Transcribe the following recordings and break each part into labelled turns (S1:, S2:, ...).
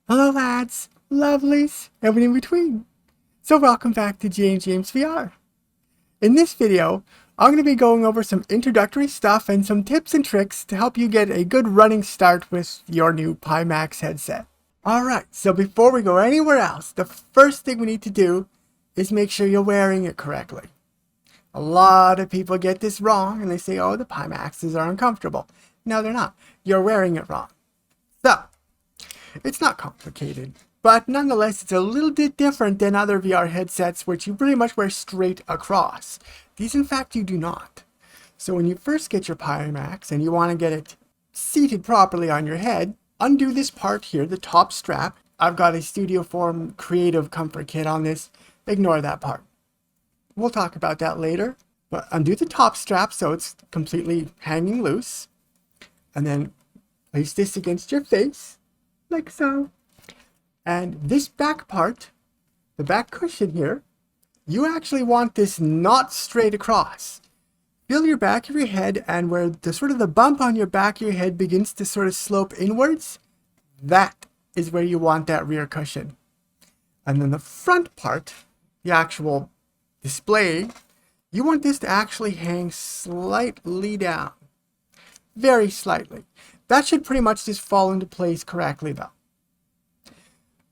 S1: Hello lads, lovelies, everyone in between. So welcome back to JameJame's VR. In this video, I'm going to be going over some introductory stuff and some tips and tricks to help you get a good running start with your new Pimax headset. Alright, so before we go anywhere else, the first thing we need to do is make sure you're wearing it correctly. A lot of people get this wrong and they say, oh, the Pimaxes are uncomfortable. No, they're not. You're wearing it wrong. So, it's not complicated, but nonetheless it's a little bit different than other VR headsets which you pretty much wear straight across. These in fact you do not. So when you first get your Pimax and you want to get it seated properly on your head, undo this part here, the top strap. I've got a Studio Form Creative Comfort Kit on this. Ignore that part. We'll talk about that later. But undo the top strap so it's completely hanging loose. And then place this against your face. Like so. And this back part, the back cushion here, you actually want this not straight across. Feel your back of your head, and where the sort of the bump on your back of your head begins to sort of slope inwards, that is where you want that rear cushion. And then the front part, the actual display, you want this to actually hang slightly down. Very slightly. That should pretty much just fall into place correctly though.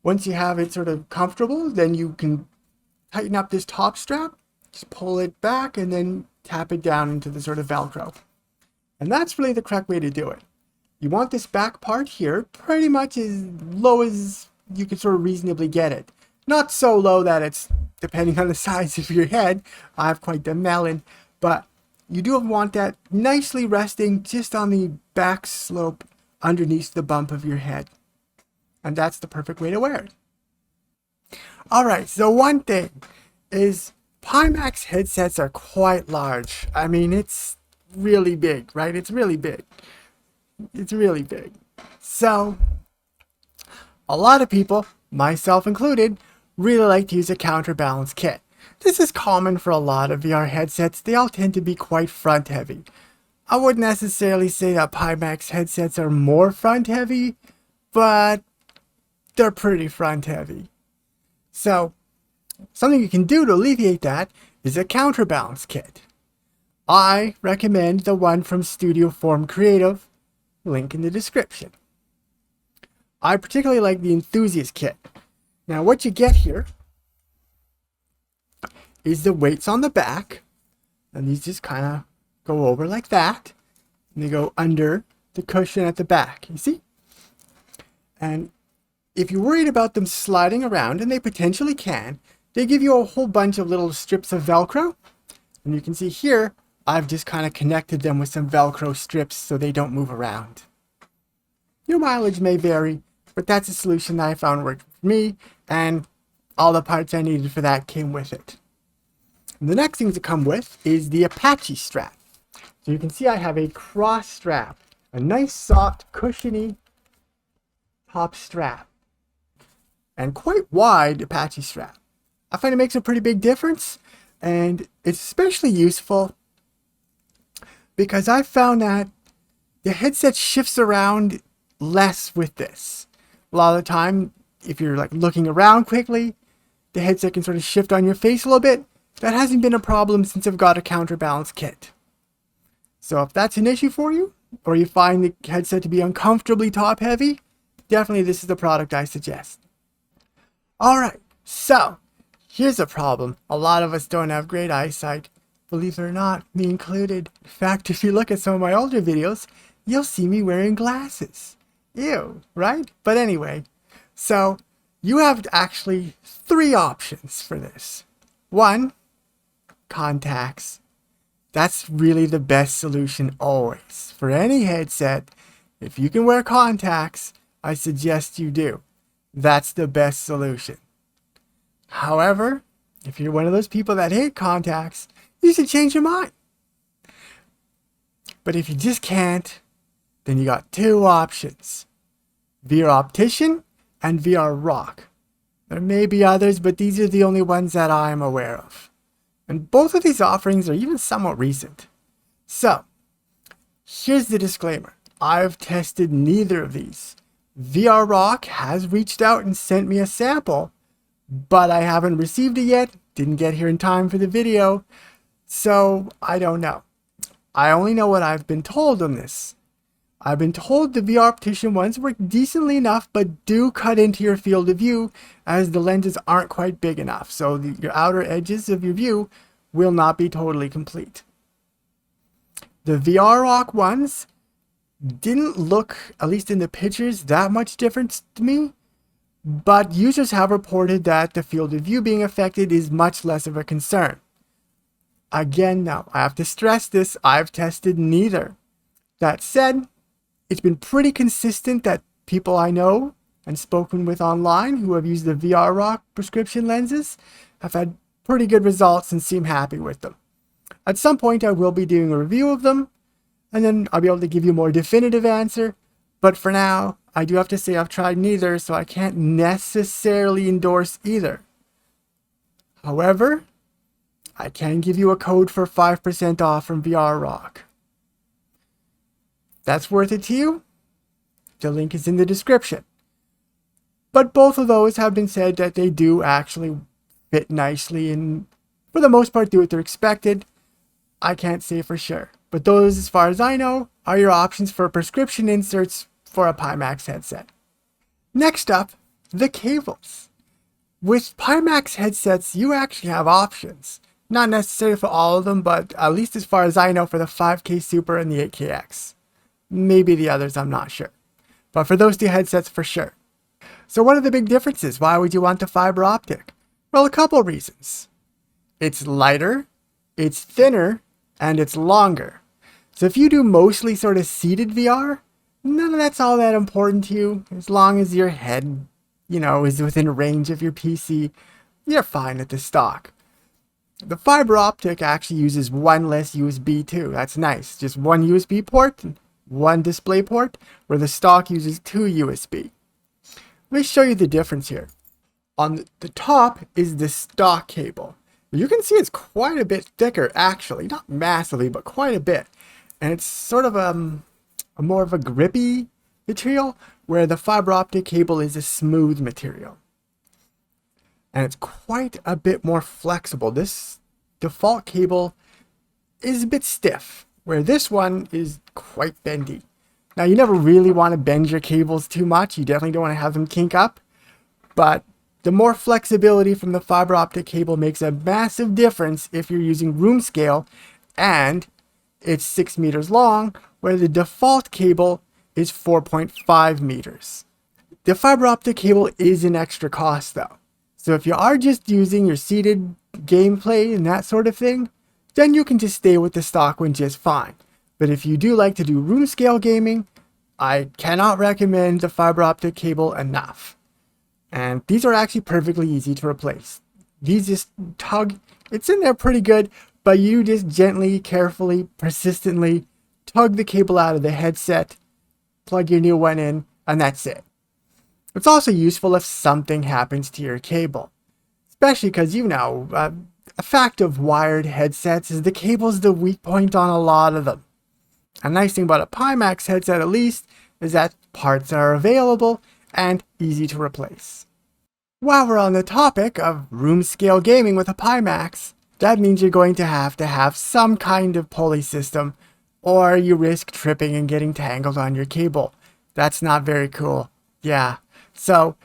S1: Once you have it sort of comfortable, then you can tighten up this top strap, just pull it back and then tap it down into the sort of Velcro. And that's really the correct way to do it. You want this back part here pretty much as low as you can sort of reasonably get it. Not so low that it's, depending on the size of your head, I have quite the melon, but you do want that nicely resting just on the back slope underneath the bump of your head. And that's the perfect way to wear it. Alright, so one thing is Pimax headsets are quite large. I mean, it's really big, right? It's really big. It's really big. So, a lot of people, myself included, really like to use a counterbalance kit. This is common for a lot of VR headsets. They all tend to be quite front heavy. I wouldn't necessarily say that Pimax headsets are more front heavy, but they're pretty front heavy. So, something you can do to alleviate that is a counterbalance kit. I recommend the one from Studio Form Creative, link in the description. I particularly like the Enthusiast kit. Now what you get here is the weights on the back, and these just kind of go over like that, and they go under the cushion at the back, you see? And if you're worried about them sliding around, and they potentially can, they give you a whole bunch of little strips of Velcro. And you can see here, I've just kind of connected them with some Velcro strips so they don't move around. Your mileage may vary, but that's a solution that I found worked for me, and all the parts I needed for that came with it. And the next thing to come with is the Apache strap. So you can see I have a cross strap, a nice soft cushiony top strap, and quite wide Apache strap. I find it makes a pretty big difference, and it's especially useful because I found that the headset shifts around less with this. A lot of the time, if you're like looking around quickly, the headset can sort of shift on your face a little bit. That hasn't been a problem since I've got a counterbalance kit. So if that's an issue for you, or you find the headset to be uncomfortably top heavy, definitely this is the product I suggest. Alright, so here's a problem. A lot of us don't have great eyesight. Believe it or not, me included. In fact, if you look at some of my older videos, you'll see me wearing glasses. Ew, right? But anyway, so you have actually 3 options for this. 1, contacts. That's really the best solution always. For any headset, if you can wear contacts, I suggest you do. That's the best solution. However, if you're one of those people that hate contacts, you should change your mind. But if you just can't, then you got 2 options. VR Optician and VR Rock. There may be others, but these are the only ones that I'm aware of. And both of these offerings are even somewhat recent. So, here's the disclaimer. I've tested neither of these. VRRock has reached out and sent me a sample, but I haven't received it yet. Didn't get here in time for the video, so I don't know. I only know what I've been told on this. I've been told the VR optician ones work decently enough, but do cut into your field of view as the lenses aren't quite big enough, so your outer edges of your view will not be totally complete. The VRRock ones didn't look, at least in the pictures, that much different to me, but users have reported that the field of view being affected is much less of a concern. Again, now, I have to stress this, I've tested neither. That said, it's been pretty consistent that people I know and spoken with online who have used the VRRock prescription lenses have had pretty good results and seem happy with them. At some point I will be doing a review of them, and then I'll be able to give you a more definitive answer, but for now, I do have to say I've tried neither, so I can't necessarily endorse either. However, I can give you a code for 5% off from VRRock. That's worth it to you? The link is in the description. But both of those have been said that they do actually fit nicely and for the most part do what they're expected. I can't say for sure. But those, as far as I know, are your options for prescription inserts for a Pimax headset. Next up, the cables. With Pimax headsets, you actually have options. Not necessarily for all of them, but at least as far as I know for the 5K Super and the 8KX. Maybe the others, I'm not sure. But for those two headsets, for sure. So what are the big differences? Why would you want the fiber optic? Well, a couple reasons. It's lighter, it's thinner, and it's longer. So if you do mostly sort of seated VR, none of that's all that important to you. As long as your head, is within range of your PC, you're fine at the stock. The fiber optic actually uses one less USB too. That's nice. Just one USB port, one display port, where the stock uses 2 USB. Let me show you the difference here. On the top is the stock cable. You can see it's quite a bit thicker actually, not massively, but quite a bit. And it's sort of a more of a grippy material, where the fiber optic cable is a smooth material. And it's quite a bit more flexible. This default cable is a bit stiff, where this one is quite bendy. Now, you never really want to bend your cables too much. You definitely don't want to have them kink up. But the more flexibility from the fiber optic cable makes a massive difference if you're using room scale, and it's 6 meters long, where the default cable is 4.5 meters. The fiber optic cable is an extra cost though. So if you are just using your seated gameplay and that sort of thing, then you can just stay with the stock one just fine. But if you do like to do room scale gaming, I cannot recommend the fiber optic cable enough. And these are actually perfectly easy to replace. These just tug, it's in there pretty good, but you just gently, carefully, persistently tug the cable out of the headset, plug your new one in, and that's it. It's also useful if something happens to your cable. Especially because, a fact of wired headsets is the cable's the weak point on a lot of them. A nice thing about a Pimax headset, at least, is that parts are available and easy to replace. While we're on the topic of room scale gaming with a Pimax, that means you're going to have some kind of pulley system, or you risk tripping and getting tangled on your cable. That's not very cool. Yeah. So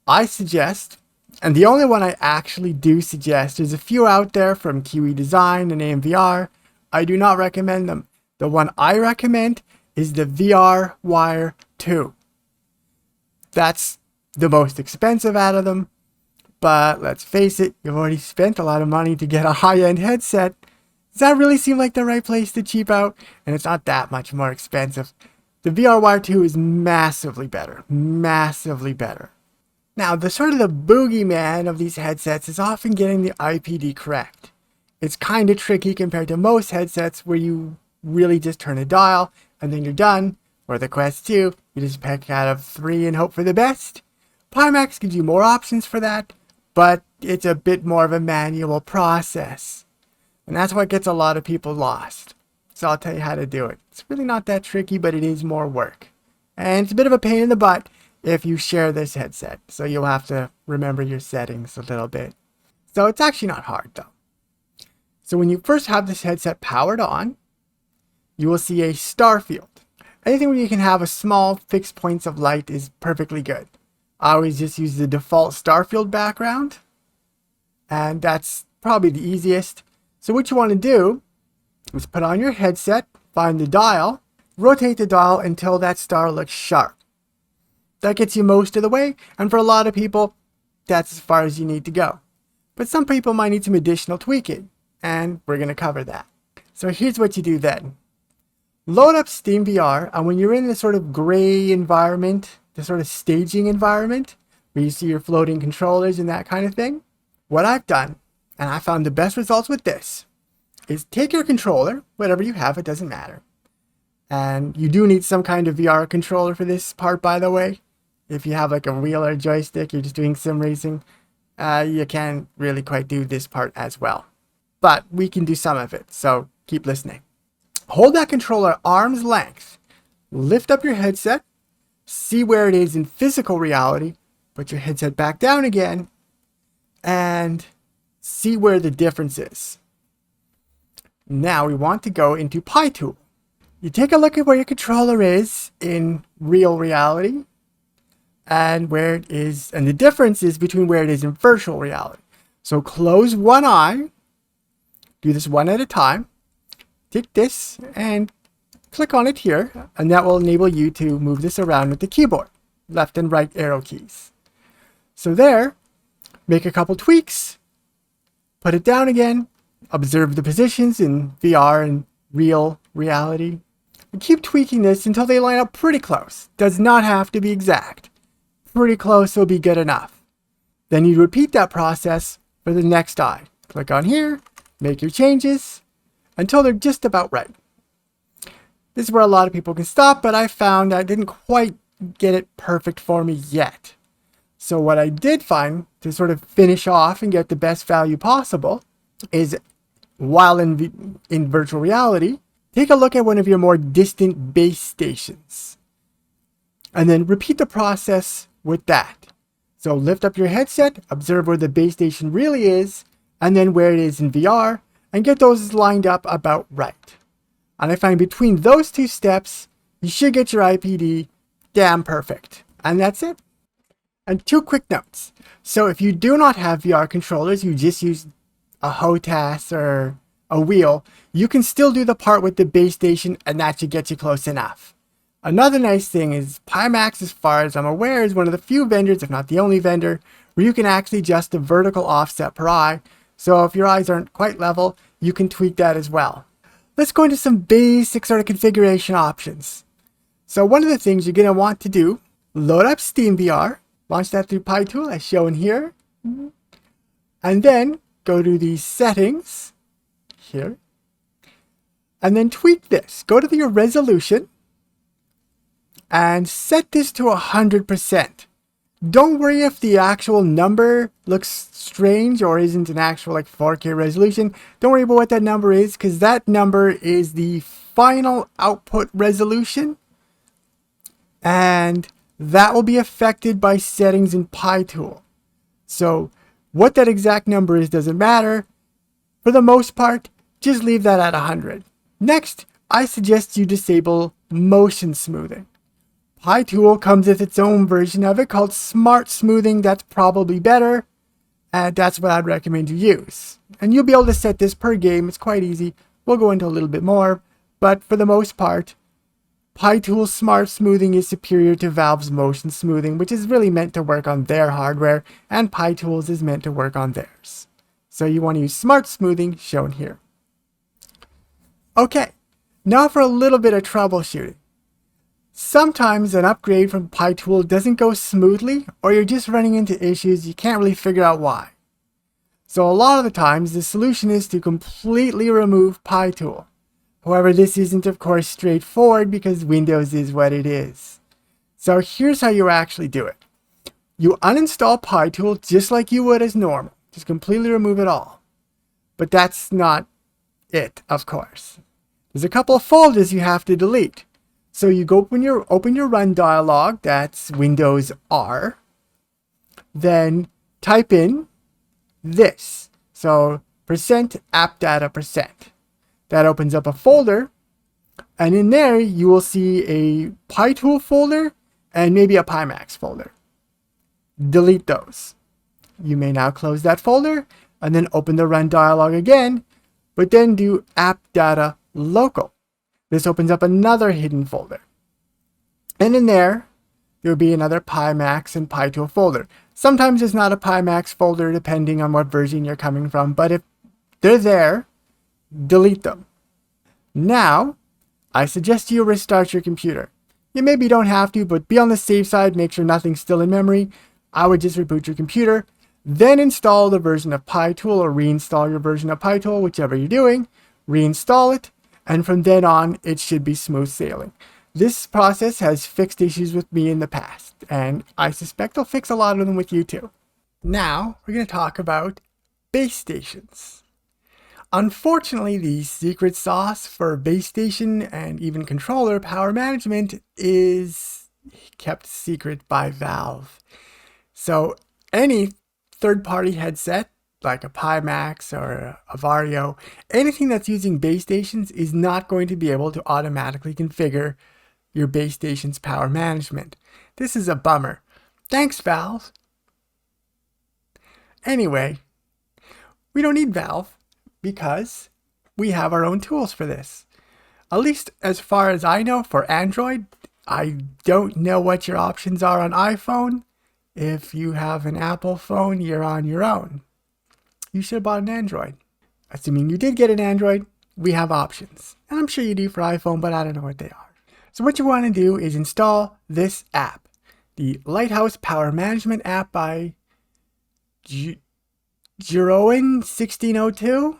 S1: I suggest, and the only one I actually do suggest, there's a few out there from Kiwi Design and SteamVR. I do not recommend them. The one I recommend is the VR Wire 2. That's the most expensive out of them, but let's face it, you've already spent a lot of money to get a high-end headset. Does that really seem like the right place to cheap out? And it's not that much more expensive. The VR Wire 2 is massively better. Massively better. Now, the sort of the boogeyman of these headsets is often getting the IPD correct. It's kind of tricky compared to most headsets where you really just turn a dial and then you're done. Or the Quest 2, you just pick out of 3 and hope for the best. Pimax gives you more options for that, but it's a bit more of a manual process. And that's what gets a lot of people lost. So I'll tell you how to do it. It's really not that tricky, but it is more work. And it's a bit of a pain in the butt, if you share this headset. So you'll have to remember your settings a little bit. So it's actually not hard though. So when you first have this headset powered on, you will see a star field. Anything where you can have a small fixed points of light is perfectly good. I always just use the default star field background, and that's probably the easiest. So what you want to do is put on your headset, find the dial, rotate the dial until that star looks sharp. That gets you most of the way, and for a lot of people, that's as far as you need to go. But some people might need some additional tweaking, and we're going to cover that. So here's what you do then. Load up SteamVR, and when you're in this sort of gray environment, the sort of staging environment, where you see your floating controllers and that kind of thing, what I've done, and I found the best results with this, is take your controller, whatever you have, it doesn't matter. And you do need some kind of VR controller for this part, by the way. If you have like a wheel or a joystick, you're just doing sim racing, you can't really quite do this part as well. But we can do some of it, so keep listening. Hold that controller at arm's length. Lift up your headset, see where it is in physical reality, put your headset back down again, and see where the difference is. Now we want to go into Pitool. You take a look at where your controller is in real reality and where it is, and the difference is between where it is in virtual reality. So close one eye, do this one at a time, take this and click on it here, and that will enable you to move this around with the keyboard, left and right arrow keys. So there, make a couple tweaks, put it down again, observe the positions in VR and real reality, and keep tweaking this until they line up pretty close. Does not have to be exact. Pretty close will be good enough. Then you repeat that process for the next eye. Click on here, make your changes until they're just about right. This is where a lot of people can stop, but I found I didn't quite get it perfect for me yet. So what I did find to sort of finish off and get the best value possible is, while in virtual reality, take a look at one of your more distant base stations and then repeat the process with that. So lift up your headset, observe where the base station really is, and then where it is in VR, and get those lined up about right. And I find between those two steps, you should get your IPD damn perfect. And that's it. And two quick notes. So if you do not have VR controllers, you just use a HOTAS or a wheel, you can still do the part with the base station, and that should get you close enough. Another nice thing is Pimax, as far as I'm aware, is one of the few vendors, if not the only vendor, where you can actually adjust the vertical offset per eye. So if your eyes aren't quite level, you can tweak that as well. Let's go into some basic sort of configuration options. So one of the things you're going to want to do, load up SteamVR, launch that through Pitool as shown here, and then go to the settings here, and then tweak this. Go to your resolution and set this to 100%. Don't worry if the actual number looks strange or isn't an actual like 4K resolution. Don't worry about what that number is, because that number is the final output resolution, and that will be affected by settings in Pitool. So what that exact number is doesn't matter. For the most part, just leave that at 100. Next, I suggest you disable motion smoothing. Pitool comes with its own version of it called Smart Smoothing. That's probably better, and that's what I'd recommend you use. And you'll be able to set this per game. It's quite easy. We'll go into a little bit more, but for the most part, Pitool's Smart Smoothing is superior to Valve's Motion Smoothing, which is really meant to work on their hardware, and Pitool's is meant to work on theirs. So you want to use Smart Smoothing, shown here. Okay, now for a little bit of troubleshooting. Sometimes an upgrade from Pitool doesn't go smoothly, or you're just running into issues you can't really figure out why. So a lot of the times the solution is to completely remove Pitool. However, this isn't of course straightforward because Windows is what it is. So here's how you actually do it. You uninstall Pitool just like you would as normal. Just completely remove it all. But that's not it, of course. There's a couple of folders you have to delete. So you go open your run dialog, that's Windows R, then type in this. So %appdata%. That opens up a folder, and in there you will see a Pitool folder and maybe a Pimax folder. Delete those. You may now close that folder and then open the run dialog again, but then do app data local. This opens up another hidden folder. And in there will be another Pimax and Pitool folder. Sometimes it's not a Pimax folder depending on what version you're coming from, but if they're there, delete them. Now, I suggest you restart your computer. You maybe don't have to, but be on the safe side, make sure nothing's still in memory. I would just reboot your computer, then install the version of Pitool or reinstall your version of Pitool, whichever you're doing, reinstall it, and from then on, it should be smooth sailing. This process has fixed issues with me in the past, and I suspect I'll fix a lot of them with you too. Now, we're going to talk about base stations. Unfortunately, the secret sauce for base station and even controller power management is kept secret by Valve. So any third-party headset, like a Pimax or a Vario, anything that's using base stations is not going to be able to automatically configure your base station's power management. This is a bummer. Thanks, Valve. Anyway, we don't need Valve because we have our own tools for this. At least as far as I know for Android. I don't know what your options are on iPhone. If you have an Apple phone, you're on your own. You should have bought an Android. Assuming you did get an Android, we have options. And I'm sure you do for iPhone, but I don't know what they are. So what you want to do is install this app, the Lighthouse Power Management app by Jeroen 1602.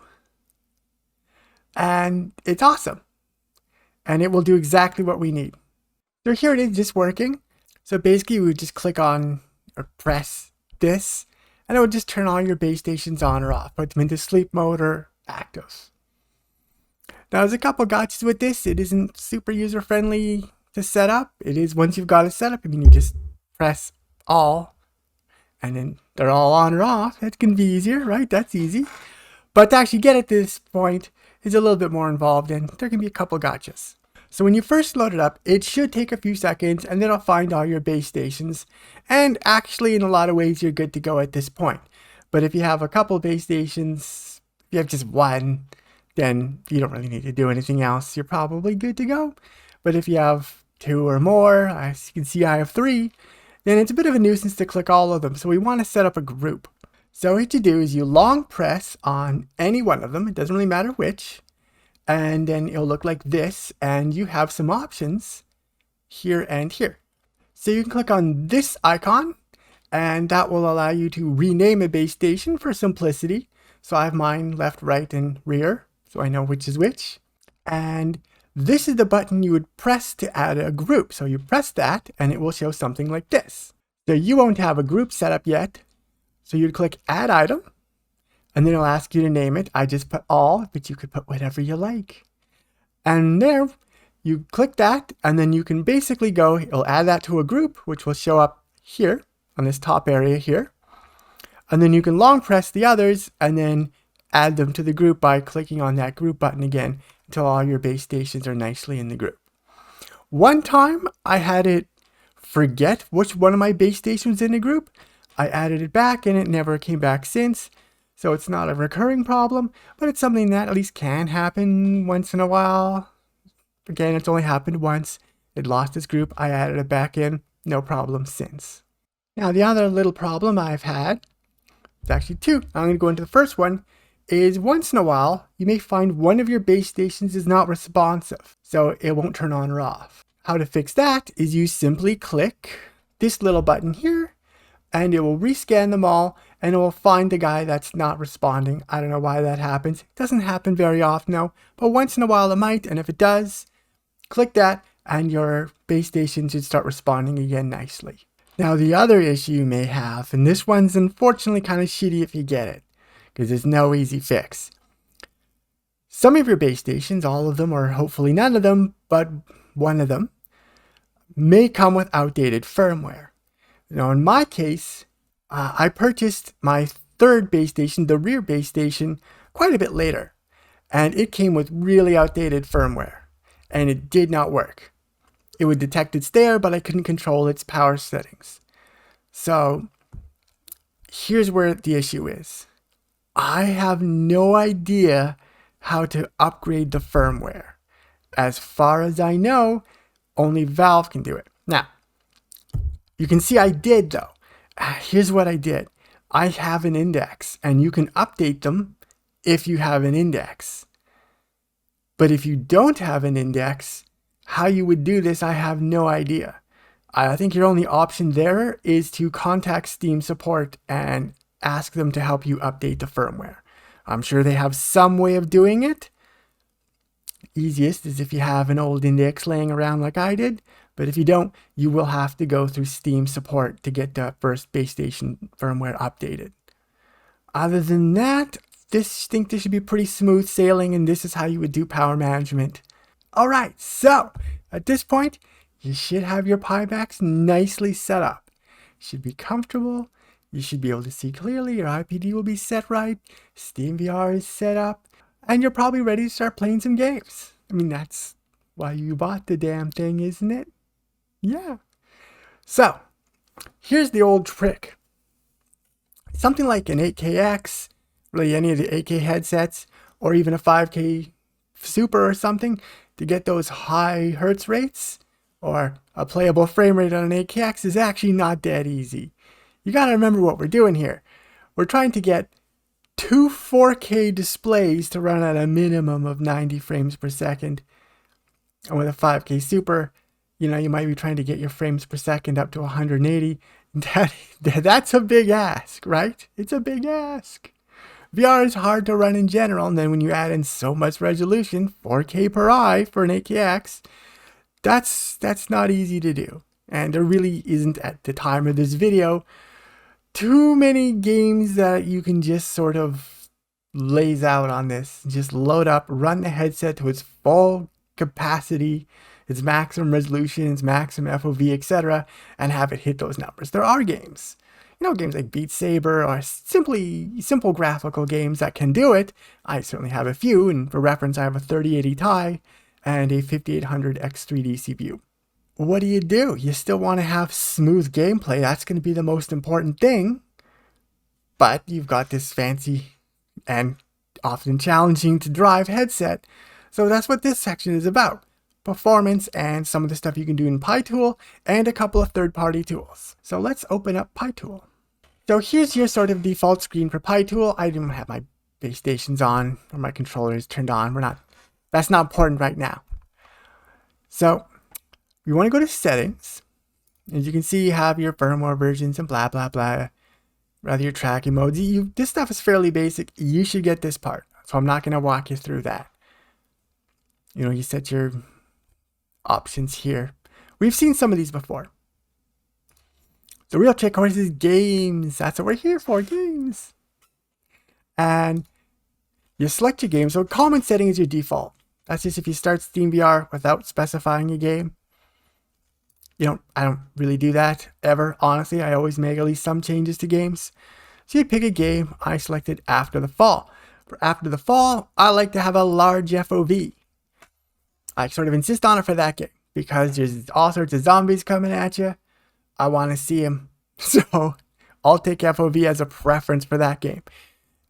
S1: And it's awesome. And it will do exactly what we need. So here it is, just working. So basically we would just click on or press this, and it would just turn all your base stations on or off, put them into sleep mode or active. Now there's a couple gotchas with this. It isn't super user friendly to set up. It is once you've got it set up, I mean you just press all and then they're all on or off. That can be easier, right? That's easy. But to actually get at this point is a little bit more involved and there can be a couple gotchas. So when you first load it up, it should take a few seconds and then it'll find all your base stations. And actually in a lot of ways you're good to go at this point. But if you have a couple base stations, if you have just one, then you don't really need to do anything else. You're probably good to go. But if you have two or more, as you can see I have three, then it's a bit of a nuisance to click all of them. So we want to set up a group. So what you do is you long press on any one of them. It doesn't really matter which. And then it'll look like this. And you have some options here and here. So you can click on this icon and that will allow you to rename a base station for simplicity. So I have mine left, right, and rear, so I know which is which. And this is the button you would press to add a group. So you press that and it will show something like this. So you won't have a group set up yet. So you'd click add item and then it'll ask you to name it. I just put all, but you could put whatever you like. And there you click that and then you can basically go, it'll add that to a group, which will show up here on this top area here. And then you can long press the others and then add them to the group by clicking on that group button again until all your base stations are nicely in the group. One time I had it forget which one of my base stations was in the group. I added it back and it never came back since. So it's not a recurring problem, but it's something that at least can happen once in a while. Again, it's only happened once. It lost its group. I added it back in. No problem since. Now the other little problem I've had, it's actually two. I'm going to go into the first one, is once in a while, you may find one of your base stations is not responsive. So it won't turn on or off. How to fix that is you simply click this little button here and it will rescan them all and it will find the guy that's not responding. I don't know why that happens. It doesn't happen very often though, but once in a while it might, and if it does, click that and your base station should start responding again nicely. Now the other issue you may have, and this one's unfortunately kind of shitty if you get it, because there's no easy fix. Some of your base stations, all of them or hopefully none of them, but one of them, may come with outdated firmware. Now, in my case, I purchased my third base station, the rear base station, quite a bit later. And it came with really outdated firmware. And it did not work. It would detect it's there, but I couldn't control its power settings. So, here's where the issue is. I have no idea how to upgrade the firmware. As far as I know, only Valve can do it. Now, you can see I did though. Here's what I did. I have an index, and you can update them if you have an index. But if you don't have an index, how you would do this, I have no idea. I think your only option there is to contact Steam support and ask them to help you update the firmware. I'm sure they have some way of doing it. Easiest is if you have an old index laying around like I did, but if you don't, you will have to go through Steam support to get the first base station firmware updated. Other than that, I think this should be pretty smooth sailing, and this is how you would do power management. Alright, so at this point, you should have your Pimax nicely set up. You should be comfortable, you should be able to see clearly, your IPD will be set right, SteamVR is set up, and you're probably ready to start playing some games. I mean, that's why you bought the damn thing, isn't it? Yeah. So, here's the old trick. Something like an 8KX, really any of the 8K headsets, or even a 5K Super or something, to get those high hertz rates, or a playable frame rate on an 8KX is actually not that easy. You gotta remember what we're doing here. We're trying to get two 4K displays to run at a minimum of 90 frames per second. And with a 5K Super, you might be trying to get your frames per second up to 180. That's a big ask, right? It's a big ask. VR is hard to run in general, and then when you add in so much resolution, 4K per eye for an 8KX, that's not easy to do. And there really isn't, at the time of this video, too many games that you can just sort of lays out on this. Just load up, run the headset to its full capacity, its maximum resolution, its maximum FOV, etc., and have it hit those numbers. There are games, games like Beat Saber or simple graphical games that can do it. I certainly have a few, and for reference, I have a 3080 Ti and a 5800 X3D CPU. What do? You still want to have smooth gameplay. That's going to be the most important thing. But you've got this fancy and often challenging to drive headset. So that's what this section is about. Performance and some of the stuff you can do in Pitool and a couple of third-party tools. So let's open up Pitool. So here's your sort of default screen for Pitool. I didn't have my base stations on or my controllers turned on. That's not important right now. So you want to go to settings. As you can see, you have your firmware versions and blah, blah, blah. Rather your tracking modes. This stuff is fairly basic. You should get this part. So I'm not going to walk you through that. You set your options here. We've seen some of these before. The real trick, of course, is games. That's what we're here for, games. And you select your game. So common setting is your default. That's just if you start SteamVR without specifying a game. I don't really do that ever. Honestly, I always make at least some changes to games. So you pick a game. I selected After the Fall. For After the Fall, I like to have a large FOV. I sort of insist on it for that game because there's all sorts of zombies coming at you. I want to see them. So I'll take FOV as a preference for that game.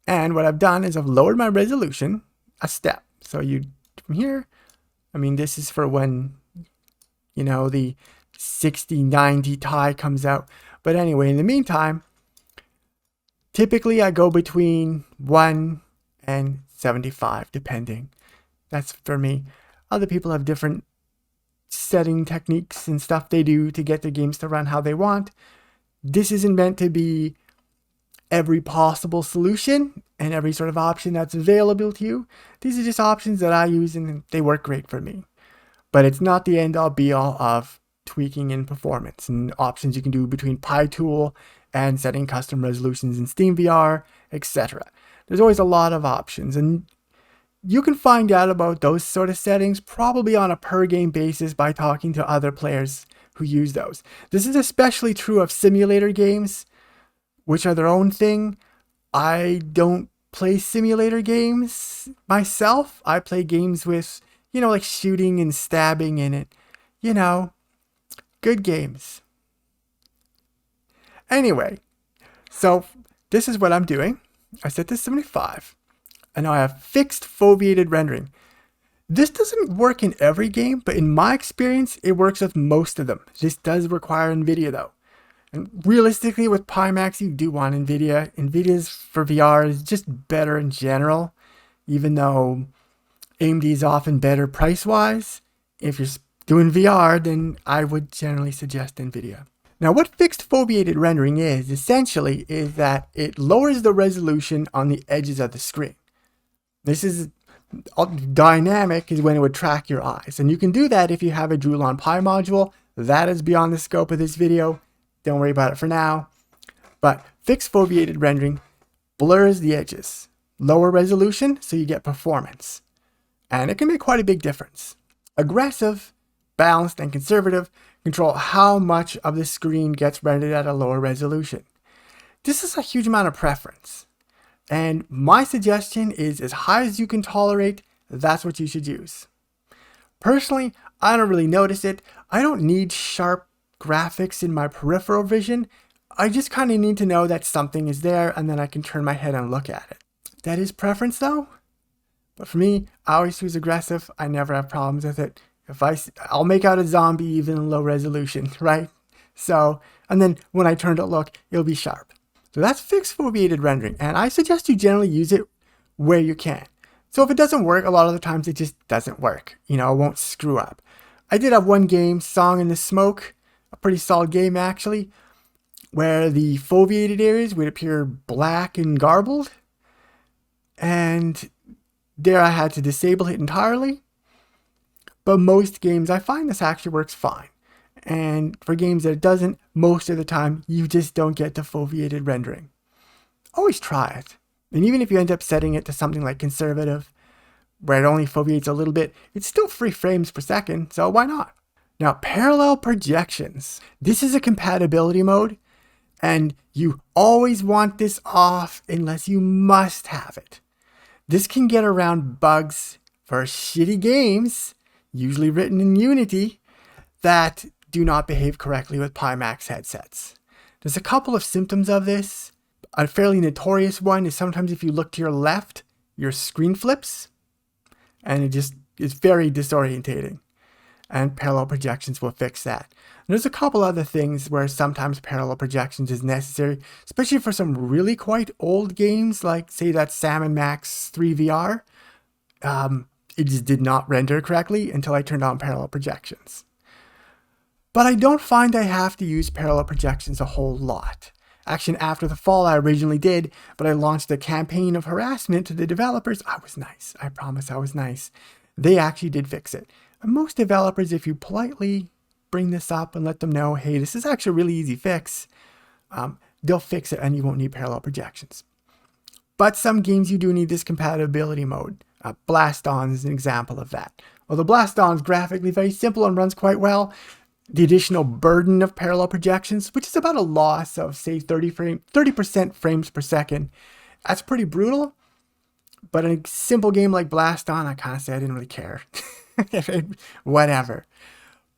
S1: And what I've done is I've lowered my resolution a step. So from here, this is for when, the 6090 Ti comes out. But anyway, in the meantime, typically I go between 1 and 75, depending. That's for me. Other people have different setting techniques and stuff they do to get their games to run how they want. This isn't meant to be every possible solution and every sort of option that's available to you. These are just options that I use and they work great for me. But it's not the end all be all of tweaking in performance and options you can do between Pitool and setting custom resolutions in SteamVR, etc. There's always a lot of options, and you can find out about those sort of settings probably on a per game basis by talking to other players who use those. This is especially true of simulator games, which are their own thing. I don't play simulator games myself. I play games with, like shooting and stabbing in it. Good games. Anyway, so this is what I'm doing. I set this 75, and now I have fixed foveated rendering. This doesn't work in every game, but in my experience, it works with most of them. This does require NVIDIA though. And realistically, with Pimax, you do want NVIDIA. NVIDIA's for VR is just better in general, even though AMD is often better price-wise. If you're doing VR, then I would generally suggest NVIDIA. Now, what fixed foveated rendering is, essentially, is that it lowers the resolution on the edges of the screen. This is dynamic is when it would track your eyes. And you can do that if you have a Droolon Pi module. That is beyond the scope of this video. Don't worry about it for now. But fixed foveated rendering blurs the edges. Lower resolution, so you get performance. And it can make quite a big difference. Aggressive, balanced, and conservative control how much of the screen gets rendered at a lower resolution. This is a huge amount of preference. And my suggestion is as high as you can tolerate, that's what you should use. Personally, I don't really notice it. I don't need sharp graphics in my peripheral vision. I just kind of need to know that something is there, and then I can turn my head and look at it. That is preference though. But for me, I always choose aggressive. I never have problems with it. I'll make out a zombie even in low resolution, right? So, and then when I turn to look, it'll be sharp. So that's fixed foveated rendering, and I suggest you generally use it where you can. So if it doesn't work, a lot of the times it just doesn't work. It won't screw up. I did have one game, Song in the Smoke, a pretty solid game actually, where the foveated areas would appear black and garbled. And there I had to disable it entirely. But most games, I find this actually works fine. And for games that it doesn't, most of the time, you just don't get to foveated rendering. Always try it. And even if you end up setting it to something like conservative, where it only foveates a little bit, it's still 3 frames per second, so why not? Now, parallel projections. This is a compatibility mode, and you always want this off unless you must have it. This can get around bugs for shitty games, usually written in Unity, that do not behave correctly with Pimax headsets. There's a couple of symptoms of this. A fairly notorious one is sometimes if you look to your left, your screen flips, and it just is very disorientating. And parallel projections will fix that. And there's a couple other things where sometimes parallel projections is necessary, especially for some really quite old games, like say that Sam & Max 3VR. It just did not render correctly until I turned on parallel projections. But I don't find I have to use parallel projections a whole lot. Actually, after the fall, I originally did, but I launched a campaign of harassment to the developers. I was nice. I promise I was nice. They actually did fix it. And most developers, if you politely bring this up and let them know, hey, this is actually a really easy fix, they'll fix it and you won't need parallel projections. But some games you do need this compatibility mode. Blast On is an example of that. Although Blast On is graphically very simple and runs quite well, the additional burden of parallel projections, which is about a loss of, say, 30% frames per second, that's pretty brutal. But in a simple game like Blast On, I kind of say I didn't really care. Whatever.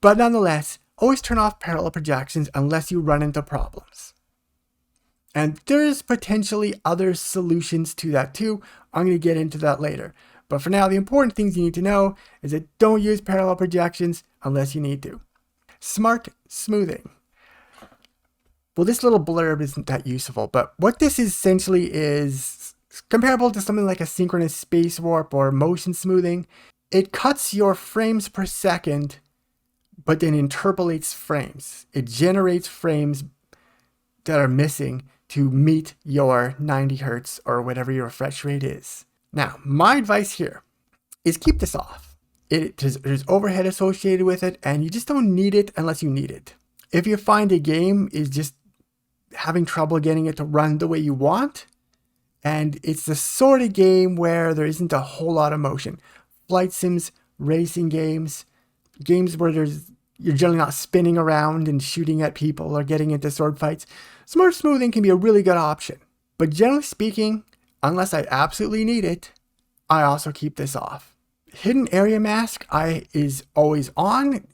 S1: But nonetheless, always turn off parallel projections unless you run into problems. And there's potentially other solutions to that too. I'm going to get into that later. But for now, the important things you need to know is that don't use parallel projections unless you need to. Smart smoothing. Well, this little blurb isn't that useful, but what this essentially is comparable to something like a synchronous space warp or motion smoothing. It cuts your frames per second, but then interpolates frames. It generates frames that are missing to meet your 90 hertz or whatever your refresh rate is. Now, my advice here is keep this off. There's overhead associated with it, and you just don't need it unless you need it. If you find a game is just having trouble getting it to run the way you want, and it's the sort of game where there isn't a whole lot of motion. Flight sims, racing games, games where there's you're generally not spinning around and shooting at people or getting into sword fights, smart smoothing can be a really good option. But generally speaking, unless I absolutely need it, I also keep this off. Hidden area mask is always on.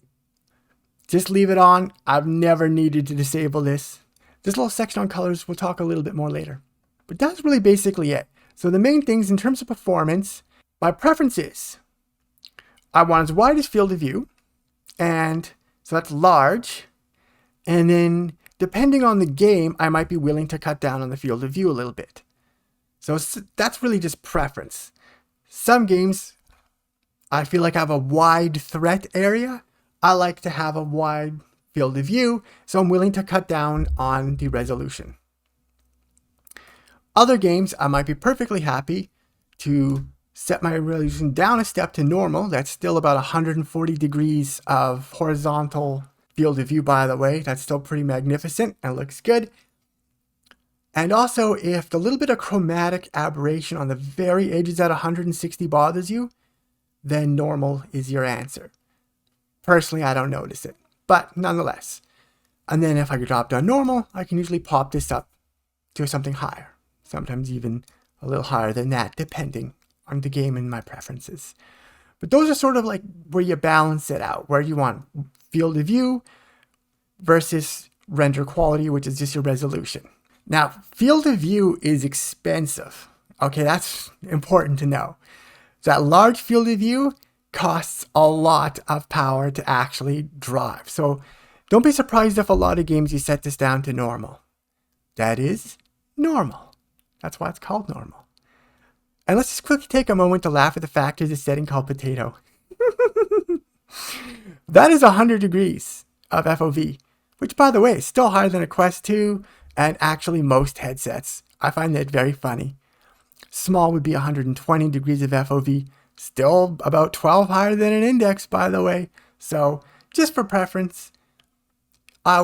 S1: Just leave it on. I've never needed to disable this. This little section on colors, we'll talk a little bit more later. But that's really basically it. So the main things in terms of performance, my preference is I want as wide as field of view, and so that's large. And then depending on the game, I might be willing to cut down on the field of view a little bit. So that's really just preference. Some games, I feel like I have a wide threat area. I like to have a wide field of view, so I'm willing to cut down on the resolution. Other games, I might be perfectly happy to set my resolution down a step to normal. That's still about 140 degrees of horizontal field of view, by the way. That's still pretty magnificent and looks good. And also, if the little bit of chromatic aberration on the very edges at 160 bothers you, then normal is your answer. Personally, I don't notice it, but nonetheless. And then if I could drop down normal, I can usually pop this up to something higher. Sometimes even a little higher than that, depending on the game and my preferences. But those are sort of like where you balance it out, where you want field of view versus render quality, which is just your resolution. Now, field of view is expensive. Okay, that's important to know. So that large field of view costs a lot of power to actually drive. So don't be surprised if a lot of games you set this down to normal. That is normal. That's why it's called normal. And let's just quickly take a moment to laugh at the fact there's a setting called potato. That is 100 degrees of FOV, which by the way is still higher than a Quest 2 and actually most headsets. I find that very funny. Small would be 120 degrees of FOV, still about 12 higher than an index, by the way. So just for preference, I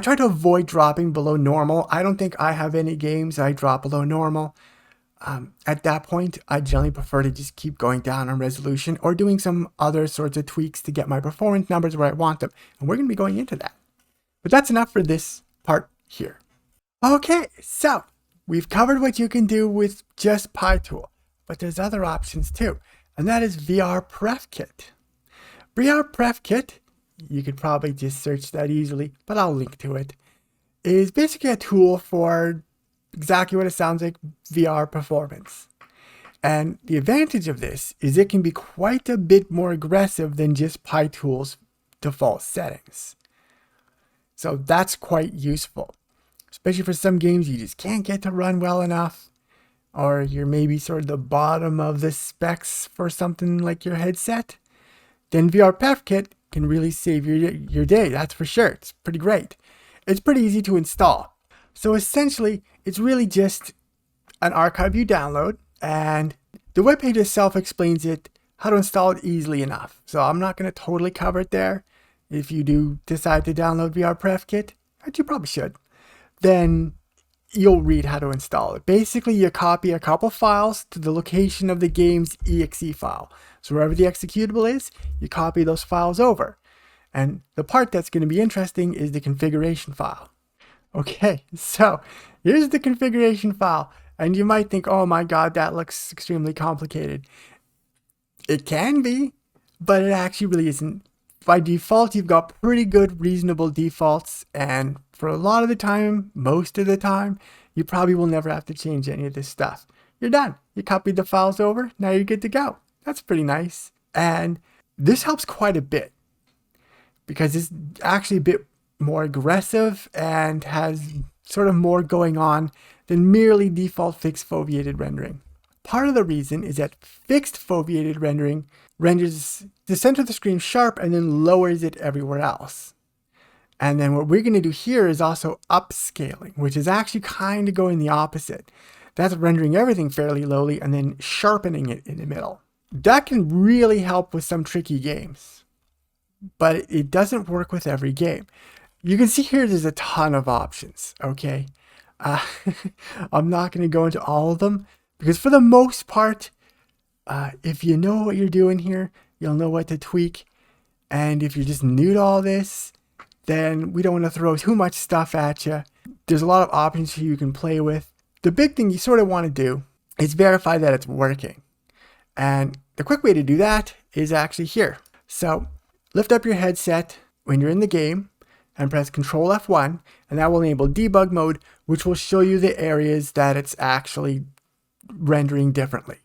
S1: try to avoid dropping below normal. I don't think I have any games I drop below normal. At that point, I generally prefer to just keep going down on resolution or doing some other sorts of tweaks to get my performance numbers where I want them. And we're going to be going into that. But that's enough for this part here. Okay, so we've covered what you can do with just Pitool, but there's other options too. And that is vrperfkit. vrperfkit, you could probably just search that easily, but I'll link to it, is basically a tool for exactly what it sounds like, VR performance. And the advantage of this is it can be quite a bit more aggressive than just Pitool's default settings. So that's quite useful, especially for some games you just can't get to run well enough, or you're maybe sort of the bottom of the specs for something like your headset. Then vrperfkit can really save your day, that's for sure. It's pretty great. It's pretty easy to install. So essentially, it's really just an archive you download, and the webpage itself explains how to install it easily enough. So I'm not going to totally cover it there. If you do decide to download vrperfkit, which you probably should, then you'll read how to install it. Basically, you copy a couple files to the location of the game's exe file. So wherever the executable is, you copy those files over. And the part that's going to be interesting is the configuration file. Okay, so here's the configuration file. And you might think, oh my God, that looks extremely complicated. It can be, but it actually really isn't. By default, you've got pretty good, reasonable defaults. And for a lot of the time, most of the time, you probably will never have to change any of this stuff. You're done. You copied the files over. Now you're good to go. That's pretty nice. And this helps quite a bit because it's actually a bit more aggressive and has sort of more going on than merely default fixed foveated rendering. Part of the reason is that fixed foveated rendering renders the center of the screen sharp and then lowers it everywhere else. And then what we're going to do here is also upscaling, which is actually kind of going the opposite. That's rendering everything fairly lowly and then sharpening it in the middle. That can really help with some tricky games, but it doesn't work with every game. You can see here there's a ton of options, okay? I'm not going to go into all of them because for the most part, if you know what you're doing here, you'll know what to tweak. And if you're just new to all this, then we don't want to throw too much stuff at you. There's a lot of options here you can play with. The big thing you sort of want to do is verify that it's working. And the quick way to do that is actually here. So lift up your headset when you're in the game and press Control F1, and that will enable debug mode, which will show you the areas that it's actually rendering differently.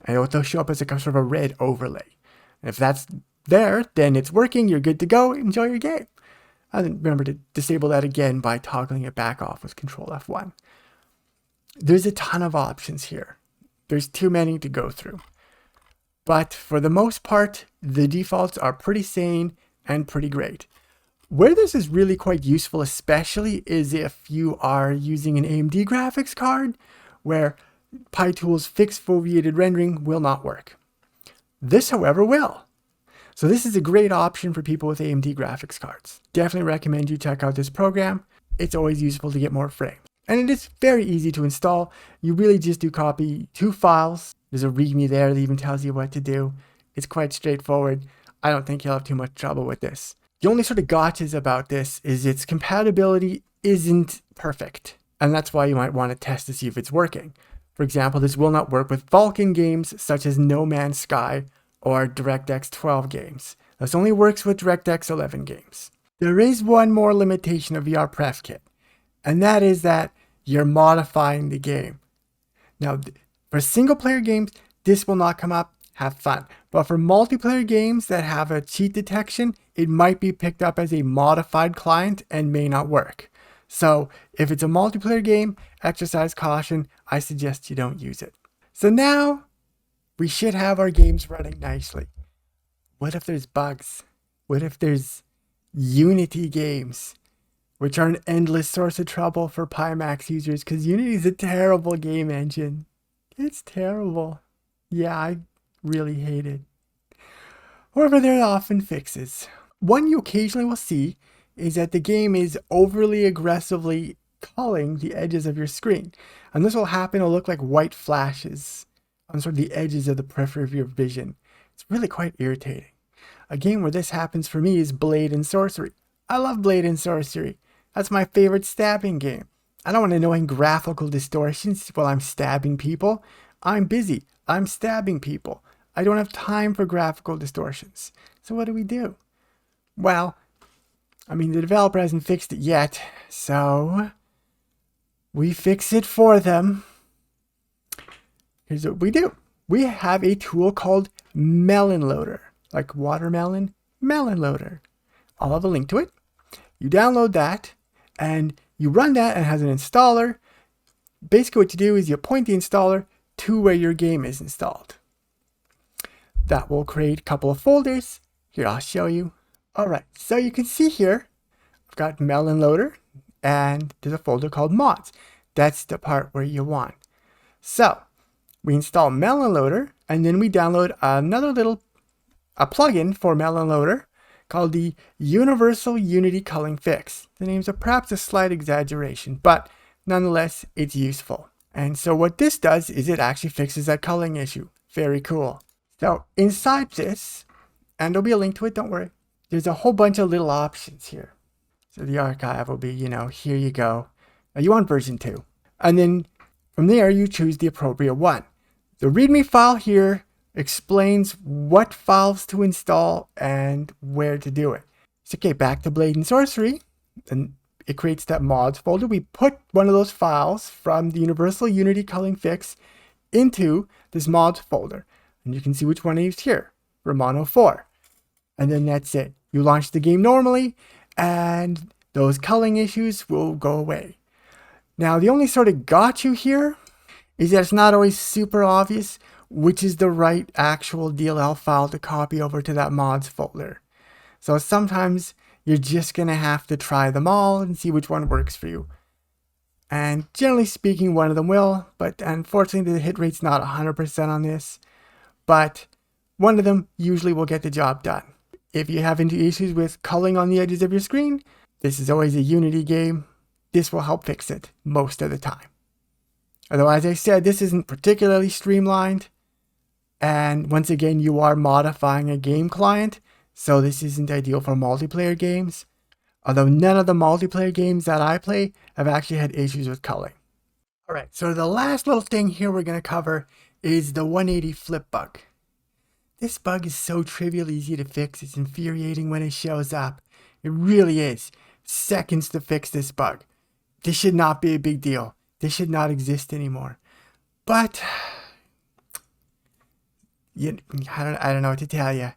S1: And it'll show up as a sort of a red overlay. And if that's there, then it's working, you're good to go, enjoy your game. And then remember to disable that again by toggling it back off with Control F1. There's a ton of options here. There's too many to go through. But for the most part, the defaults are pretty sane and pretty great. Where this is really quite useful, especially, is if you are using an AMD graphics card, where Pitool's fixed foveated rendering will not work. This, however, will. So this is a great option for people with AMD graphics cards. Definitely recommend you check out this program. It's always useful to get more frames. And it is very easy to install. You really just do copy 2 files. There's a README there that even tells you what to do. It's quite straightforward. I don't think you'll have too much trouble with this. The only sort of gotchas about this is its compatibility isn't perfect. And that's why you might want to test to see if it's working. For example, this will not work with Vulkan games such as No Man's Sky or DirectX 12 games. This only works with DirectX 11 games. There is one more limitation of vrperfkit, and that is that you're modifying the game. Now, for single player games, this will not come up. Have fun. But for multiplayer games that have a cheat detection, it might be picked up as a modified client and may not work. So if it's a multiplayer game, exercise caution. I suggest you don't use it. So now we should have our games running nicely. What if there's bugs? What if there's Unity games, which are an endless source of trouble for Pimax users, because Unity is a terrible game engine. It's terrible. Yeah, I really hate it. However, there are often fixes. One you occasionally will see is that the game is overly aggressively culling the edges of your screen. And this will happen, it'll look like white flashes on sort of the edges of the periphery of your vision. It's really quite irritating. A game where this happens for me is Blade and Sorcery. I love Blade and Sorcery. That's my favorite stabbing game. I don't want annoying graphical distortions while I'm stabbing people. I'm busy. I'm stabbing people. I don't have time for graphical distortions. So what do? Well, I mean, the developer hasn't fixed it yet, so we fix it for them. Here's what we do. We have a tool called Melon Loader, like watermelon, Melon Loader. I'll have a link to it. You download that, and you run that, and it has an installer. Basically what you do is you point the installer to where your game is installed. That will create a couple of folders. Here, I'll show you. Alright, so you can see here, I've got Melon Loader, and there's a folder called Mods. That's the part where you want. So, we install Melon Loader, and then we download another a plugin for Melon Loader called the Universal Unity Culling Fix. The name's perhaps a slight exaggeration, but nonetheless, it's useful. And so what this does is it actually fixes that culling issue. Very cool. So inside this, and there'll be a link to it, don't worry, there's a whole bunch of little options here. So the archive will be, here you go. Now you want version 2. And then from there, you choose the appropriate one. The README file here explains what files to install and where to do it. So okay, back to Blade and Sorcery, and it creates that mods folder. We put one of those files from the Universal Unity Culling Fix into this mods folder. And you can see which one I used here, Romano 4. And then that's it. You launch the game normally, and those culling issues will go away. Now, the only sort of got you here is that it's not always super obvious which is the right actual DLL file to copy over to that mods folder. So sometimes you're just going to have to try them all and see which one works for you. And generally speaking, one of them will, but unfortunately the hit rate's not 100% on this. But one of them usually will get the job done. If you have any issues with culling on the edges of your screen, this is always a Unity game. This will help fix it most of the time. Although, as I said, this isn't particularly streamlined. And once again, you are modifying a game client. so this isn't ideal for multiplayer games, although none of the multiplayer games that I play have actually had issues with culling. Alright, so the last little thing here we're going to cover is the 180 flip bug. This bug is so trivial easy to fix, it's infuriating when it shows up. It really is. Seconds to fix this bug. This should not be a big deal. This should not exist anymore. But I don't know what to tell you.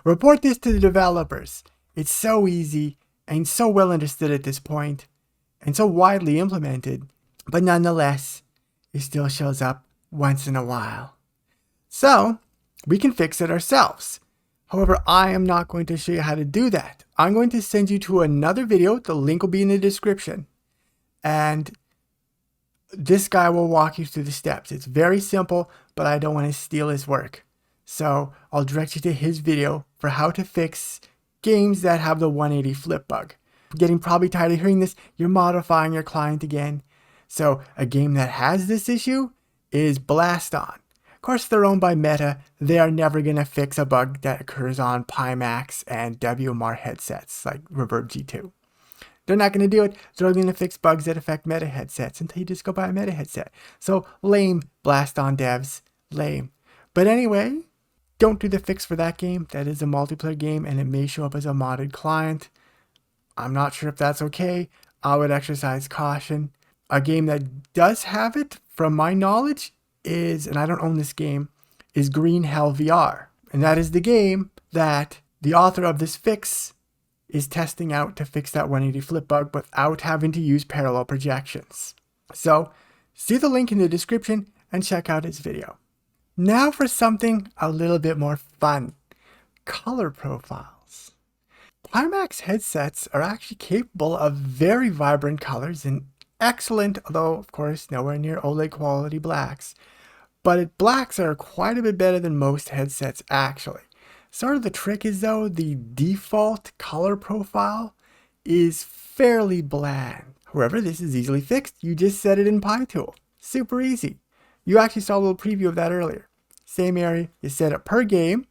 S1: Report this to the developers. It's so easy and so well understood at this point and so widely implemented, but nonetheless, it still shows up once in a while. So we can fix it ourselves. However, I am not going to show you how to do that. I'm going to send you to another video. The link will be in the description. And this guy will walk you through the steps. It's very simple, but I don't want to steal his work. So I'll direct you to his video for how to fix games that have the 180 flip bug. Getting probably tired of hearing this, you're modifying your client again. So a game that has this issue is Blast On. Of course, they're owned by Meta. They are never going to fix a bug that occurs on Pimax and WMR headsets like Reverb G2. They're not going to do it. They're only going to fix bugs that affect Meta headsets until you just go buy a Meta headset. So lame, Blast On devs. Lame. But anyway, don't do the fix for that game. That is a multiplayer game and it may show up as a modded client. I'm not sure if that's okay. I would exercise caution. A game that does have it, from my knowledge, is, and I don't own this game, is Green Hell VR. And that is the game that the author of this fix is testing out to fix that 180 flip bug without having to use parallel projections. So see the link in the description and check out his video. Now for something a little bit more fun. Color profiles. Pimax headsets are actually capable of very vibrant colors and excellent, although of course nowhere near OLED quality blacks. But blacks are quite a bit better than most headsets actually. Sort of the trick is though, the default color profile is fairly bland. However, this is easily fixed. You just set it in Pitool. Super easy. You actually saw a little preview of that earlier. Same area, you set it per game,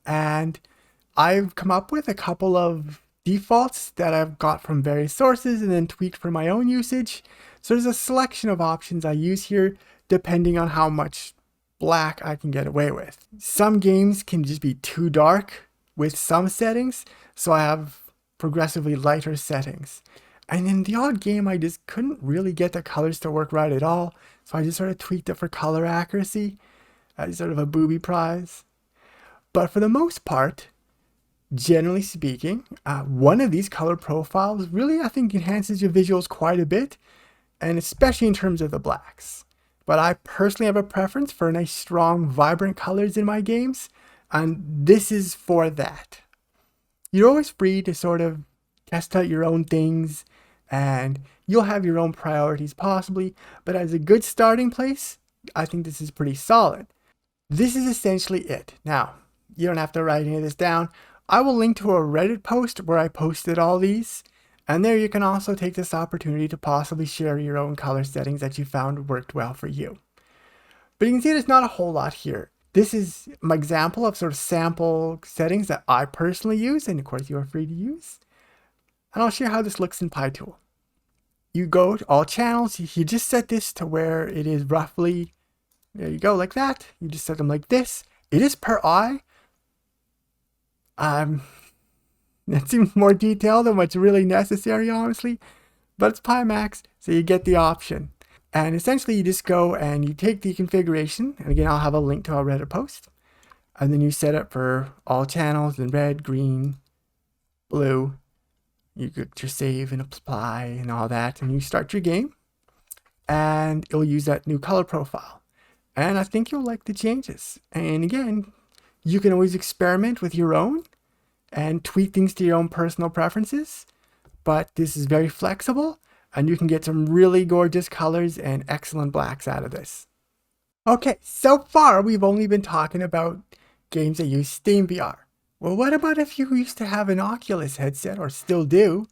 S1: and I've come up with a couple of defaults that I've got from various sources and then tweaked for my own usage. So there's a selection of options I use here depending on how much black I can get away with. Some games can just be too dark with some settings, so I have progressively lighter settings. And in the odd game, I just couldn't really get the colors to work right at all, so I just sort of tweaked it for color accuracy as sort of a booby prize. But for the most part, generally speaking, one of these color profiles really, I think, enhances your visuals quite a bit, and especially in terms of the blacks. But I personally have a preference for nice, strong, vibrant colors in my games, and this is for that. You're always free to sort of test out your own things, and you'll have your own priorities possibly, but as a good starting place, I think this is pretty solid. This is essentially it. Now, you don't have to write any of this down. I will link to a Reddit post where I posted all these, and there you can also take this opportunity to possibly share your own color settings that you found worked well for you. But you can see there's not a whole lot here. This is my example of sort of sample settings that I personally use, and of course you are free to use. And I'll share how this looks in Pitool. You go to all channels, you just set this to where it is roughly, there you go, like that. You just set them like this. It is per eye. That seems more detailed than what's really necessary, honestly, but it's Pimax, so you get the option. And essentially you just go and you take the configuration, and again, I'll have a link to our Reddit post, and then you set it for all channels in red, green, blue. You get your save and apply and all that, and you start your game, and it'll use that new color profile. And I think you'll like the changes. And again, you can always experiment with your own and tweak things to your own personal preferences, but this is very flexible and you can get some really gorgeous colors and excellent blacks out of this. Okay, so far we've only been talking about games that use SteamVR. Well, what about if you used to have an Oculus headset, or still do,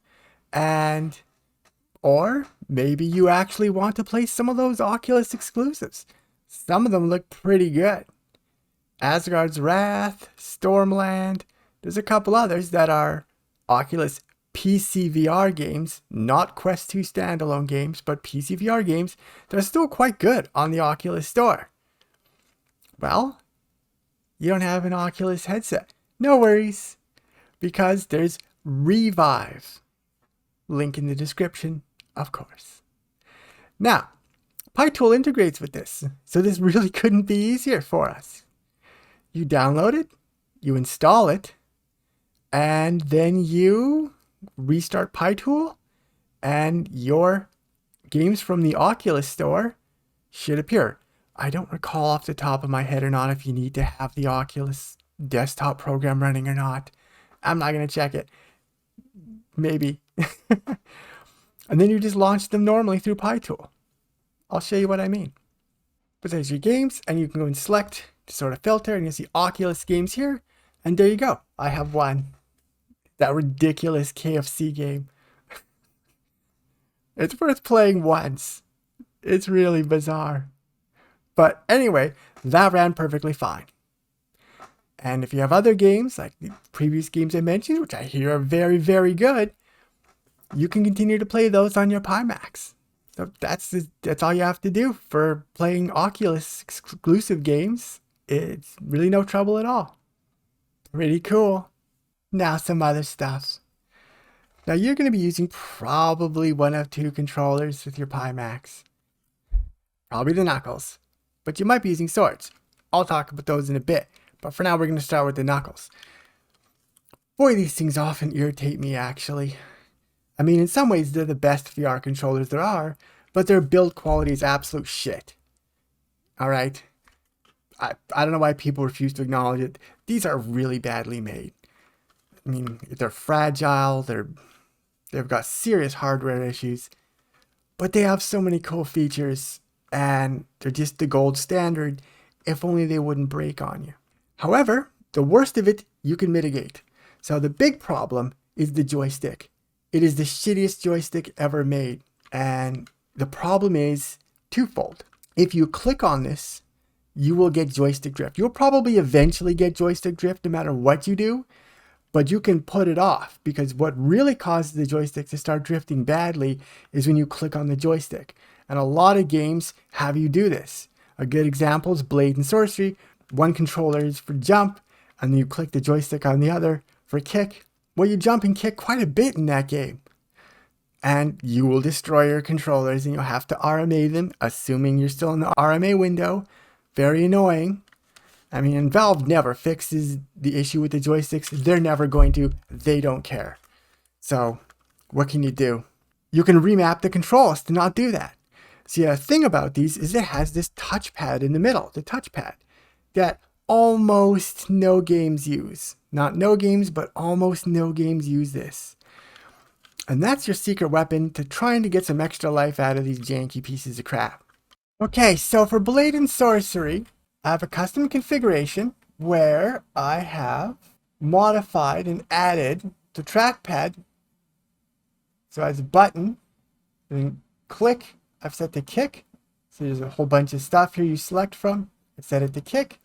S1: or maybe you actually want to play some of those Oculus exclusives. Some of them look pretty good. Asgard's Wrath, Stormland, There's a couple others that are Oculus PCVR games, not Quest 2 standalone games, but PCVR games that are still quite good on the Oculus store. Well, you don't have an Oculus headset. No worries, because there's Revive. Link in the description, of course. Now, Pitool integrates with this, so this really couldn't be easier for us. You download it, you install it, and then you restart Pitool, and your games from the Oculus store should appear. I don't recall off the top of my head or not if you need to have the Oculus desktop program running or not. I'm not going to check it. Maybe. And then you just launch them normally through Pitool. I'll show you what I mean. But there's your games, and you can go and select to sort of filter, and you'll see Oculus games here. And there you go. I have one. That ridiculous KFC game. It's worth playing once. It's really bizarre. But anyway, that ran perfectly fine. And if you have other games, like the previous games I mentioned, which I hear are very, very good, you can continue to play those on your Pimax. So that's all you have to do for playing Oculus exclusive games. It's really no trouble at all. Pretty cool. Now some other stuff. Now you're going to be using probably one of two controllers with your Pimax. Probably the Knuckles. But you might be using swords. I'll talk about those in a bit. But for now we're going to start with the Knuckles. Boy, these things often irritate me actually. I mean, in some ways they're the best VR controllers there are, but their build quality is absolute shit. Alright? I don't know why people refuse to acknowledge it. These are really badly made. I mean, they're fragile, they've got serious hardware issues, but they have so many cool features, and they're just the gold standard, if only they wouldn't break on you. However, the worst of it, you can mitigate. So the big problem is the joystick. It is the shittiest joystick ever made, and the problem is twofold. If you click on this, you will get joystick drift. You'll probably eventually get joystick drift no matter what you do, but you can put it off, because what really causes the joystick to start drifting badly is when you click on the joystick. And a lot of games have you do this. A good example is Blade and Sorcery. One controller is for jump, and then you click the joystick on the other for kick. Well, you jump and kick quite a bit in that game. And you will destroy your controllers, and you'll have to RMA them, assuming you're still in the RMA window. Very annoying. I mean, and Valve never fixes the issue with the joysticks. They're never going to. They don't care. So, what can you do? You can remap the controls to not do that. See, the thing about these is it has this touchpad in the middle, the touchpad, that almost no games use. Not no games, but almost no games use this. And that's your secret weapon to trying to get some extra life out of these janky pieces of crap. Okay, so for Blade and Sorcery, I have a custom configuration where I have modified and added the trackpad. So as a button, and click, I've set to kick. So there's a whole bunch of stuff here you select from. I set it to kick.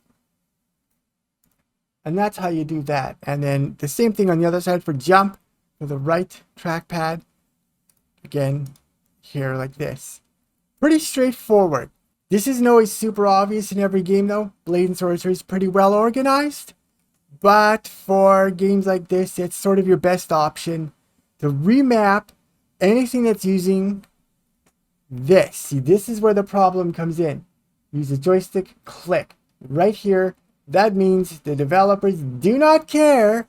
S1: And that's how you do that. And then the same thing on the other side for jump, for the right trackpad. Again, here like this. Pretty straightforward. This isn't always super obvious in every game though. Blade and Sorcery is pretty well organized. But for games like this, it's sort of your best option to remap anything that's using this. See, this is where the problem comes in. Use the joystick, click. Right here, that means the developers do not care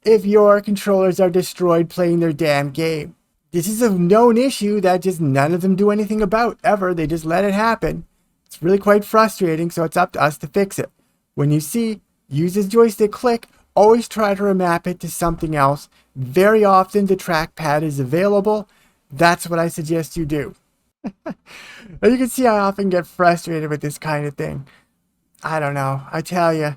S1: if your controllers are destroyed playing their damn game. This is a known issue that just none of them do anything about, ever. They just let it happen. It's really quite frustrating, so it's up to us to fix it. When you see, use this joystick, click, always try to remap it to something else. Very often the trackpad is available. That's what I suggest you do. You can see I often get frustrated with this kind of thing. I don't know, I tell you.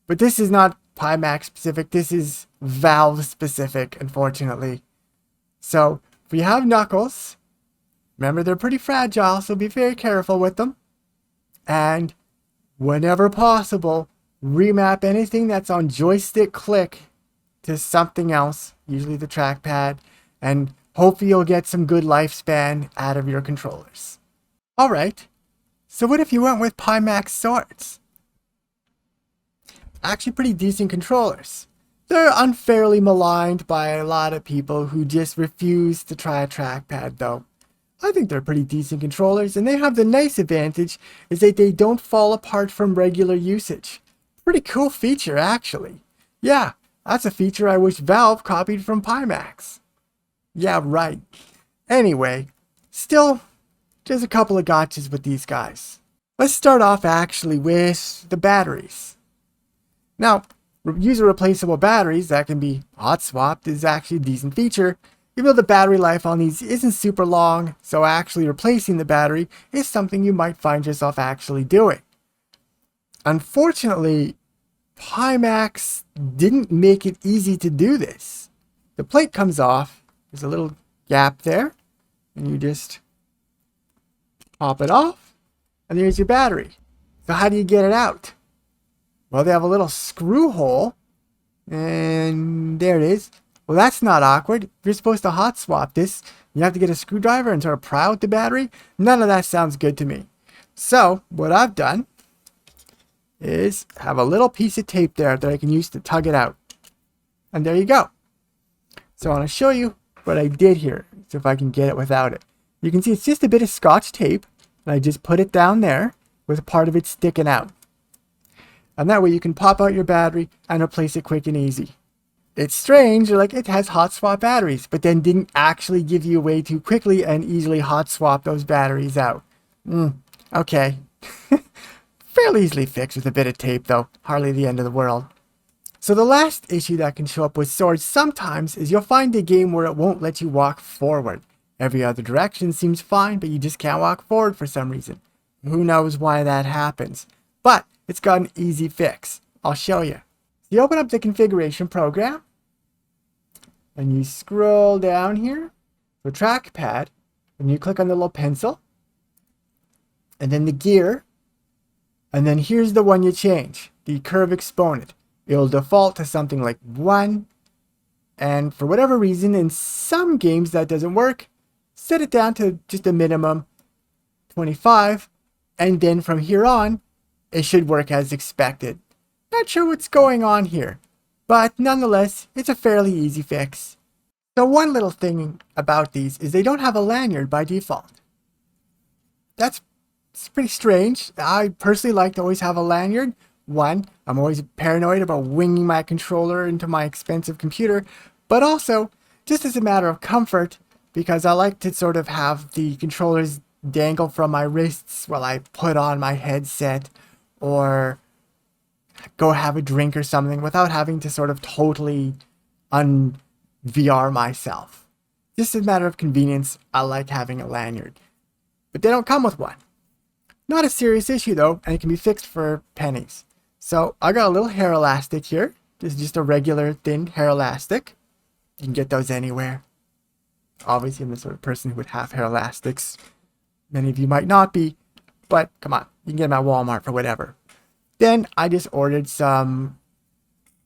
S1: But this is not Pimax specific, this is Valve specific, unfortunately. So, if you have Knuckles, remember they're pretty fragile, so be very careful with them. And whenever possible, remap anything that's on joystick click to something else, usually the trackpad, and hopefully you'll get some good lifespan out of your controllers. Alright, so what if you went with Pimax swords? Actually pretty decent controllers. They're unfairly maligned by a lot of people who just refuse to try a trackpad though. I think they're pretty decent controllers, and they have the nice advantage is that they don't fall apart from regular usage. Pretty cool feature actually. Yeah, that's a feature I wish Valve copied from Pimax. Yeah, right. Anyway, still, there's a couple of gotchas with these guys. Let's start off actually with the batteries. Now, user replaceable batteries that can be hot swapped is actually a decent feature, even though the battery life on these isn't super long, so actually replacing the battery is something you might find yourself actually doing. Unfortunately, Pimax didn't make it easy to do this. The plate comes off, there's a little gap there, and you just pop it off, and there's your battery. So how do you get it out? Well, they have a little screw hole, and there it is. Well, that's not awkward. If you're supposed to hot swap this, you have to get a screwdriver and sort of pry out the battery. None of that sounds good to me. So what I've done is have a little piece of tape there that I can use to tug it out. And there you go. So I want to show you what I did here. So if I can get it without it. You can see it's just a bit of Scotch tape. And I just put it down there with part of it sticking out. And that way you can pop out your battery and replace it quick and easy. It's strange, like it has hot swap batteries, but then didn't actually give you a way to quickly and easily hot swap those batteries out. Okay. Fairly easily fixed with a bit of tape though, hardly the end of the world. So the last issue that can show up with swords sometimes is you'll find a game where it won't let you walk forward. Every other direction seems fine, but you just can't walk forward for some reason. Who knows why that happens? But it's got an easy fix. I'll show you. You open up the configuration program and you scroll down here for trackpad and you click on the little pencil and then the gear, and then here's the one you change, the curve exponent. It'll default to something like 1, and for whatever reason in some games that doesn't work, set it down to just a minimum 25, and then from here on it should work as expected. Not sure what's going on here, but nonetheless, it's a fairly easy fix. So one little thing about these is they don't have a lanyard by default. It's pretty strange. I personally like to always have a lanyard. One, I'm always paranoid about winging my controller into my expensive computer, but also just as a matter of comfort, because I like to sort of have the controllers dangle from my wrists while I put on my headset or go have a drink or something without having to sort of totally un-VR myself. Just as a matter of convenience, I like having a lanyard. But they don't come with one. Not a serious issue though, and it can be fixed for pennies. So I got a little hair elastic here. This is just a regular thin hair elastic. You can get those anywhere. Obviously I'm the sort of person who would have hair elastics. Many of you might not be, but come on, you can get them at Walmart for whatever. Then I just ordered some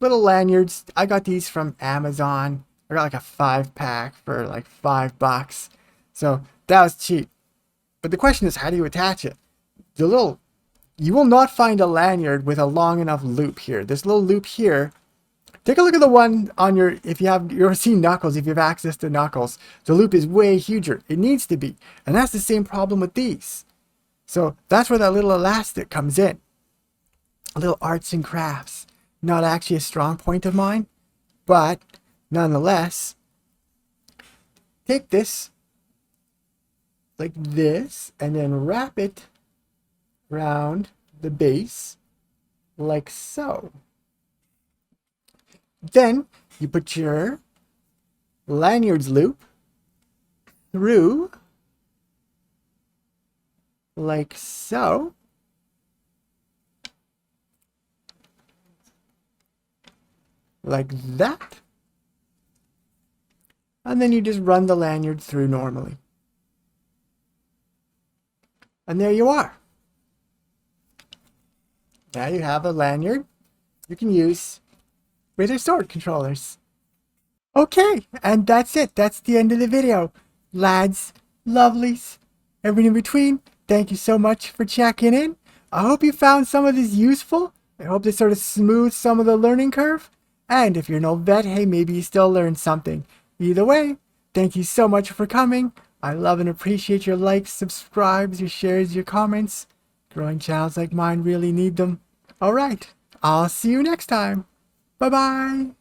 S1: little lanyards. I got these from Amazon. I got like a 5-pack for like $5. So that was cheap. But the question is, how do you attach it? You will not find a lanyard with a long enough loop here. This little loop here. Take a look at the one on if you've seen Knuckles, if you have access to Knuckles. The loop is way huger. It needs to be. And that's the same problem with these. So that's where that little elastic comes in. A little arts and crafts. Not actually a strong point of mine, but nonetheless, take this like this and then wrap it around the base like so. Then you put your lanyard's loop through like so. Like that. And then you just run the lanyard through normally. And there you are. Now you have a lanyard you can use with your sword controllers. Okay, and that's it. That's the end of the video. Lads, lovelies, everything in between, thank you so much for checking in. I hope you found some of this useful. I hope this sort of smooths some of the learning curve. And if you're an old vet, hey, maybe you still learned something. Either way, thank you so much for coming. I love and appreciate your likes, subscribes, your shares, your comments. Growing channels like mine really need them. Alright, I'll see you next time. Bye-bye.